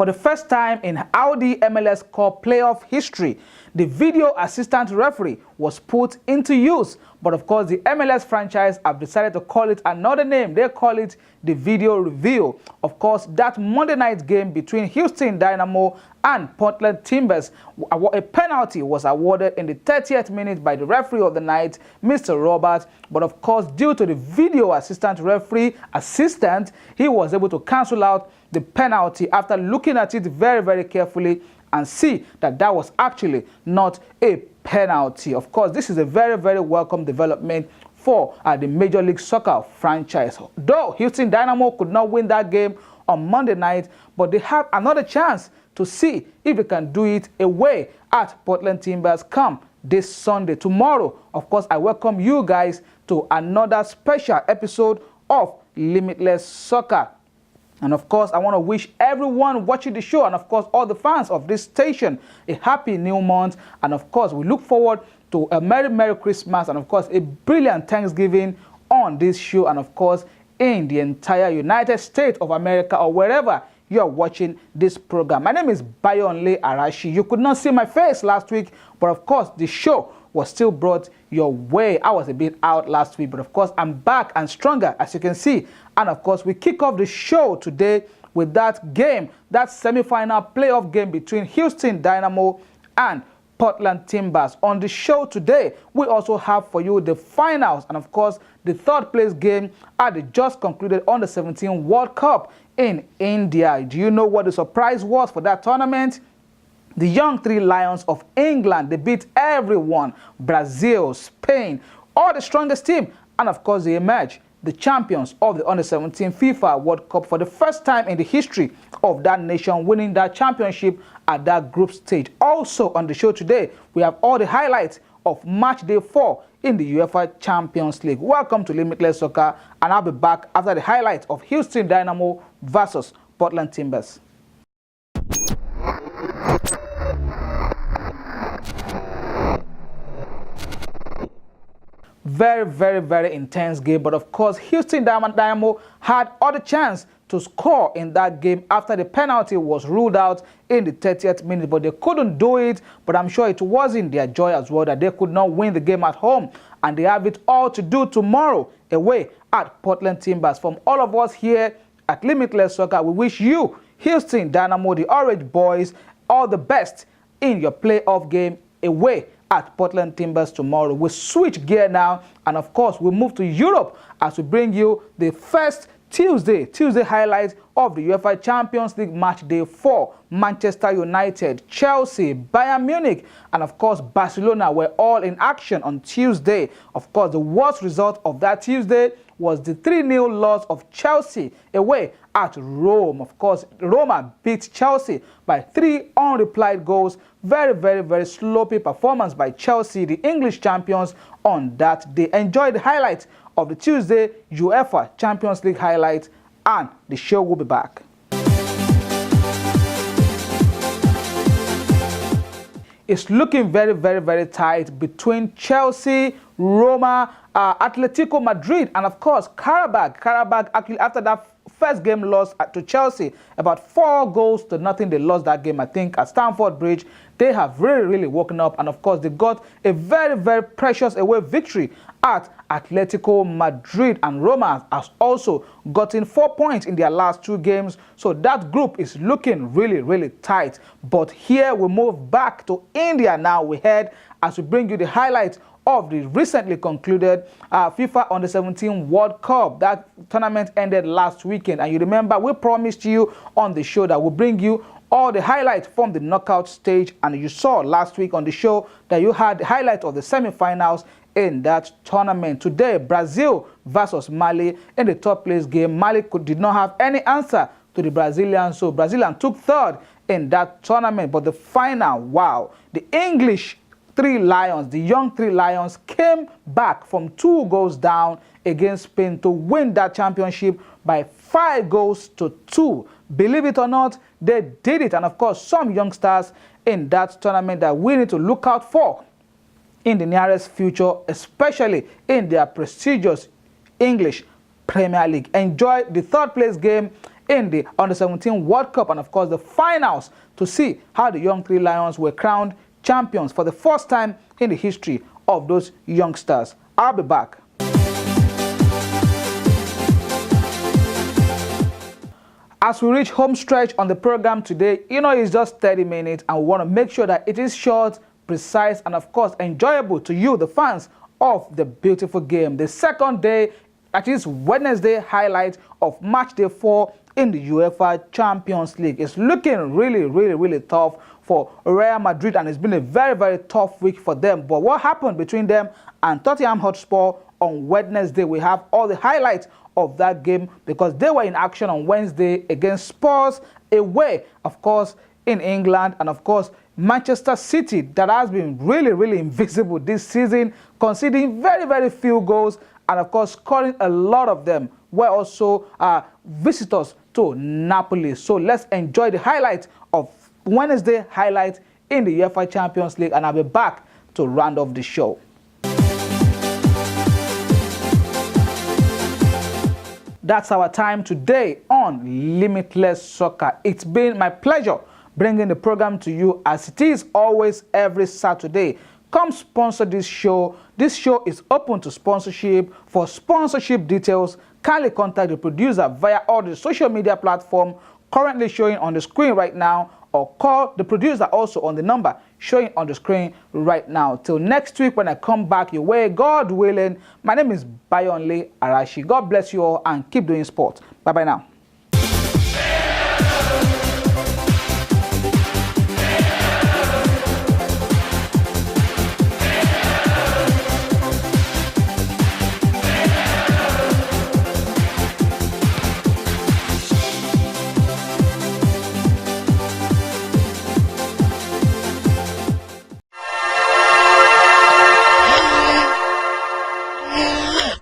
For the first time in Audi MLS Cup playoff history, the video assistant referee was put into use. But of course, the MLS franchise have decided to call it another name. They call it the video review. Of course, that Monday night game between Houston Dynamo and Portland Timbers, a penalty was awarded in the 30th minute by the referee of the night, Mr. Roberts. But of course, due to the video assistant referee he was able to cancel out the penalty after looking at it very, very carefully and see that that was actually not a penalty. Of course, this is a very, very welcome development for the Major League Soccer franchise. Though Houston Dynamo could not win that game on Monday night, but they have another chance to see if they can do it away at Portland Timbers come this Sunday. Tomorrow, of course, I welcome you guys to another special episode of Limitless Soccer. And of course, I want to wish everyone watching the show and of course all the fans of this station a happy new month. And of course, we look forward to a Merry Christmas and of course a brilliant Thanksgiving on this show and of course in the entire United States of America or wherever you are watching this program. My name is Bayonle Arashi. You could not see my face last week, but of course the show was still brought your way. I was a bit out last week, but of course I'm back and stronger, as you can see. And of course we kick off the show today with that game, that semi-final playoff game between Houston Dynamo and Portland Timbers. On the show today, we also have for you the finals and of course the third place game at the just concluded Under-17 World Cup in India. Do you know what the surprise was for that tournament? The young three Lions of England, they beat everyone, Brazil, Spain, all the strongest team, and of course they emerged the champions of the Under-17 FIFA World Cup for the first time in the history of that nation, winning that championship at that group stage. Also on the show today, we have all the highlights of match day 4 in the UEFA Champions League. Welcome to Limitless Soccer, and I'll be back after the highlights of Houston Dynamo versus Portland Timbers. Very intense game, but of course Houston Dynamo had all the chance to score in that game after the penalty was ruled out in the 30th minute, but they couldn't do it. But I'm sure it wasn't their joy as well that they could not win the game at home, and they have it all to do tomorrow away at Portland Timbers. From all of us here at Limitless Soccer, we wish you, Houston Dynamo, the Orange Boys, all the best in your playoff game away at Portland Timbers tomorrow. We'll switch gear now, and of course we'll move to Europe as we bring you the first Tuesday highlights of the UEFA Champions League match day 4. Manchester United, Chelsea, Bayern Munich, and of course Barcelona were all in action on Tuesday. Of course, the worst result of that Tuesday was the 3-0 loss of Chelsea away at Rome. Of course, Roma beat Chelsea by 3 unreplied goals. Very sloppy performance by Chelsea, the English champions, on that day. Enjoy the highlights of the Tuesday UEFA Champions League highlights, and the show will be back. It's looking very tight between Chelsea, Roma, Atletico Madrid, and of course Karabakh actually after that first game loss to Chelsea, about 4-0. They lost that game, I think, at Stamford Bridge. They have really woken up, and of course they got a very precious away victory at Atletico Madrid, and Roma has also gotten 4 points in their last 2 games. So that group is looking really tight. But here we move back to India now. We head as we bring you the highlights of the recently concluded FIFA Under-17 World Cup. That tournament ended last weekend, and you remember we promised you on the show that we'll bring you all the highlights from the knockout stage, and you saw last week on the show that you had the highlight of the semi-finals in that tournament. Today, Brazil versus Mali in the top place game. Mali did not have any answer to the Brazilians, so Brazilian took 3rd in that tournament. But the final, wow, the English three Lions, the young three Lions, came back from 2 goals down against Spain to win that championship by 5-2. Believe it or not, they did it. And of course, some youngsters in that tournament that we need to look out for in the nearest future, especially in their prestigious English Premier League. Enjoy the 3rd place game in the Under-17 World Cup and, of course, the finals to see how the young Three Lions were crowned champions for the first time in the history of those youngsters. I'll be back. As we reach home stretch on the program today, it's just 30 minutes and we want to make sure that it is short, precise, and of course enjoyable to you, the fans of the beautiful game. The second day, that is Wednesday, highlight of match day 4 in the UEFA Champions League. It's looking really tough for Real Madrid, and it's been a very tough week for them. But what happened between them and Tottenham Hotspur on Wednesday? We have all the highlights of that game because they were in action on Wednesday against Spurs away, of course, in England, and of course Manchester City, that has been really invisible this season, conceding very few goals and of course scoring a lot of them, were also visitors to Napoli. So let's enjoy the highlights of Wednesday highlight in the UEFA Champions League, and I'll be back to round off the show. That's our time today on Limitless Soccer. It's been my pleasure bringing the program to you as it is always every Saturday. Come sponsor this show. This show is open to sponsorship. For sponsorship details, kindly contact the producer via all the social media platforms currently showing on the screen right now, or call the producer also on the number showing on the screen right now. Till next week when I come back your way, God willing. My name is Bayonle Arashi. God bless you all and keep doing sport. Bye-bye now.